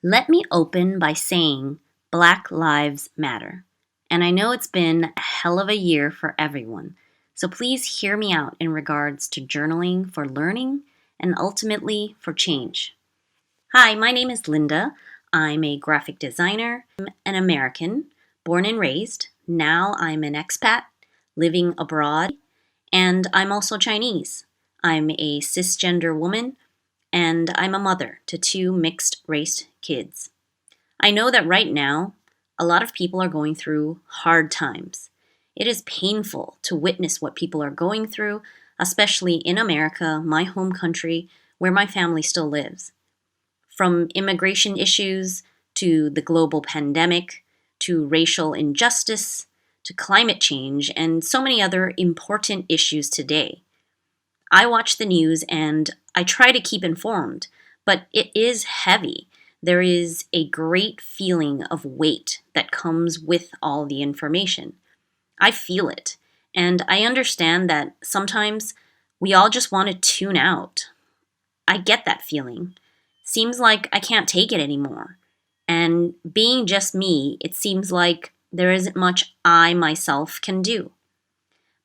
Let me open by saying Black Lives Matter. And I know it's been a hell of a year for everyone, so please hear me out in regards to journaling for learning and ultimately for change. Hi, my name is Linda. I'm a graphic designer. I'm an American, born and raised. Now I'm an expat living abroad, and I'm also Chinese. I'm a cisgender woman, and I'm a mother to two mixed race kids. I know that right now, a lot of people are going through hard times. It is painful to witness what people are going through, especially in America, my home country, where my family still lives. From immigration issues to the global pandemic to racial injustice to climate change and so many other important issues today. I watch the news and I try to keep informed, but it is heavy. There is a great feeling of weight that comes with all the information. I feel it, and I understand that sometimes we all just want to tune out. I get that feeling. Seems like I can't take it anymore. And being just me, it seems like there isn't much I myself can do.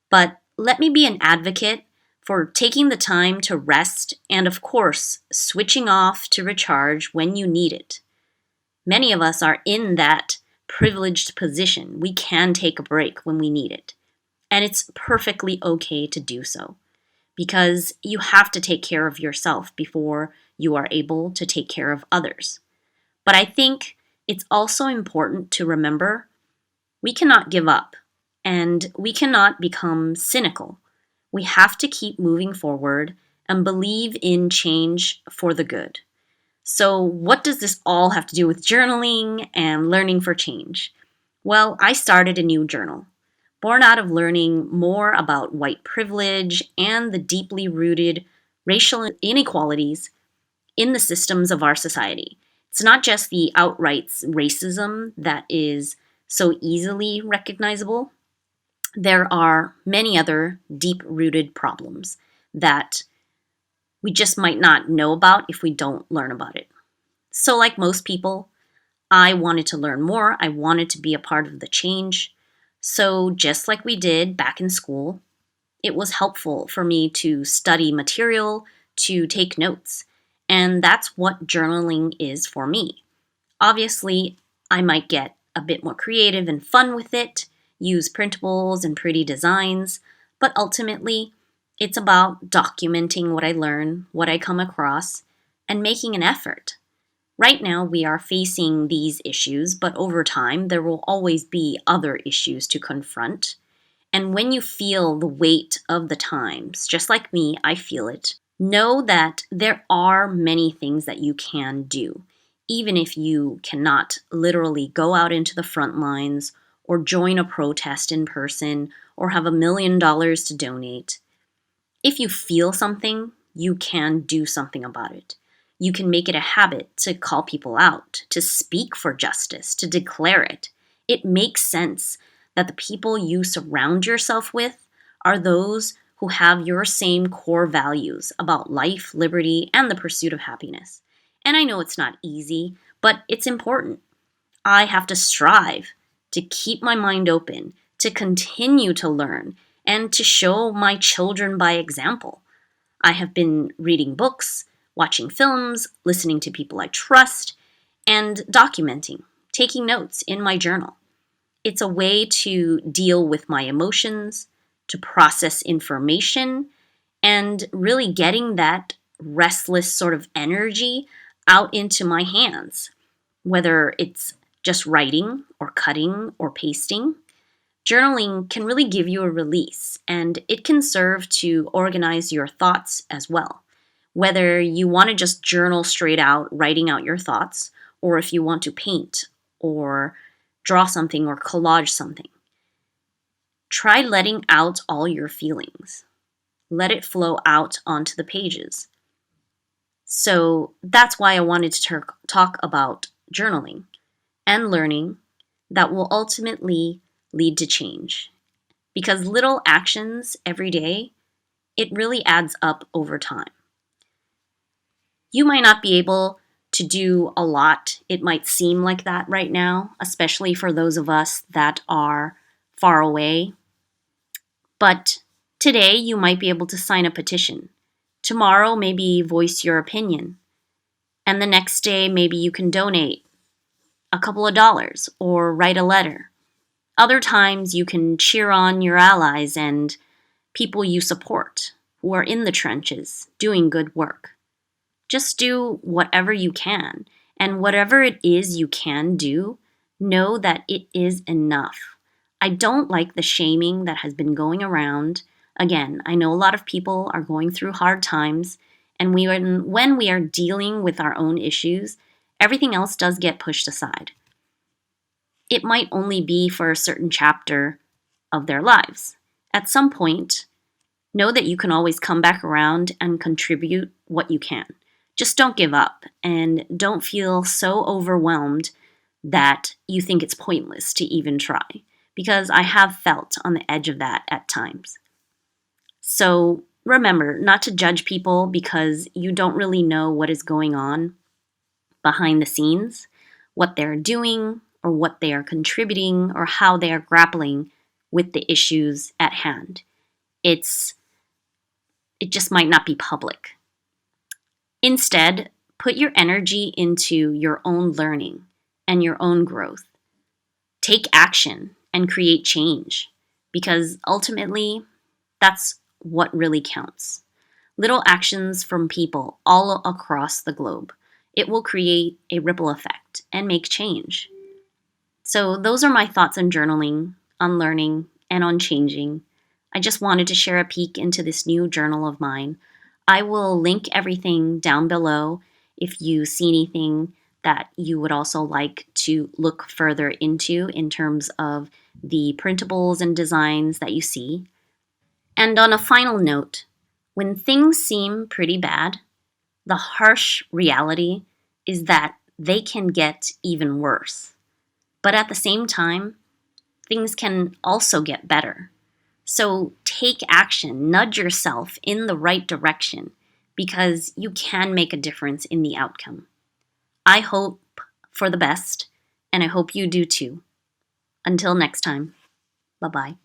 But let me be an advocate for taking the time to rest and, of course, switching off to recharge when you need it. Many of us are in that privileged position. We can take a break when we need it. And it's perfectly okay to do so because you have to take care of yourself before you are able to take care of others. But I think it's also important to remember we cannot give up and we cannot become cynical. We have to keep moving forward and believe in change for the good. So, what does this all have to do with journaling and learning for change? Well, I started a new journal, born out of learning more about white privilege and the deeply rooted racial inequalities in the systems of our society. It's not just the outright racism that is so easily recognizable. There are many other deep rooted problems that we just might not know about if we don't learn about it. So, like most people, I wanted to learn more. I wanted to be a part of the change. So, just like we did back in school, it was helpful for me to study material, to take notes. And that's what journaling is for me. Obviously, I might get a bit more creative and fun with it, use printables and pretty designs, but ultimately, it's about documenting what I learn, what I come across, and making an effort. Right now, we are facing these issues, but over time, there will always be other issues to confront. And when you feel the weight of the times, just like me, I feel it, know that there are many things that you can do, even if you cannot literally go out into the front lines or join a protest in person or have $1 million to donate. If you feel something, you can do something about it. You can make it a habit to call people out, to speak for justice, to declare it. It makes sense that the people you surround yourself with are those who have your same core values about life, liberty, and the pursuit of happiness. And I know it's not easy, but it's important. I have to strive to keep my mind open, to continue to learn, and to show my children by example. I have been reading books, watching films, listening to people I trust, and documenting, taking notes in my journal. It's a way to deal with my emotions, to process information, and really getting that restless sort of energy out into my hands, whether it's just writing or cutting or pasting. Journaling can really give you a release, and it can serve to organize your thoughts as well. Whether you want to just journal straight out, writing out your thoughts, or if you want to paint or draw something or collage something. Try letting out all your feelings. Let it flow out onto the pages. So that's why I wanted to talk about journaling and learning that will ultimately lead to change. Because little actions every day, it really adds up over time. You might not be able to do a lot. It might seem like that right now, especially for those of us that are far away. But today you might be able to sign a petition. Tomorrow, maybe voice your opinion. And the next day, maybe you can donate a couple of dollars or write a letter. Other times, you can cheer on your allies and people you support who are in the trenches doing good work. Just do whatever you can. And whatever it is you can do, know that it is enough. I don't like the shaming that has been going around. Again, I know a lot of people are going through hard times, and when we are dealing with our own issues, everything else does get pushed aside. It might only be for a certain chapter of their lives. At some point, know that you can always come back around and contribute what you can. Just don't give up and don't feel so overwhelmed that you think it's pointless to even try, because I have felt on the edge of that at times. So remember not to judge people because you don't really know what is going on behind the scenes, what they're doing, or what they are contributing, or how they are grappling with the issues at hand. It just might not be public. Instead, put your energy into your own learning and your own growth. Take action and create change, because ultimately, that's what really counts. Little actions from people all across the globe. It will create a ripple effect and make change. So those are my thoughts on journaling, on learning, and on changing. I just wanted to share a peek into this new journal of mine. I will link everything down below if you see anything that you would also like to look further into in terms of the printables and designs that you see. And on a final note, when things seem pretty bad, the harsh reality is that they can get even worse. But at the same time, things can also get better. So take action, nudge yourself in the right direction, because you can make a difference in the outcome. I hope for the best, and I hope you do too. Until next time, bye-bye.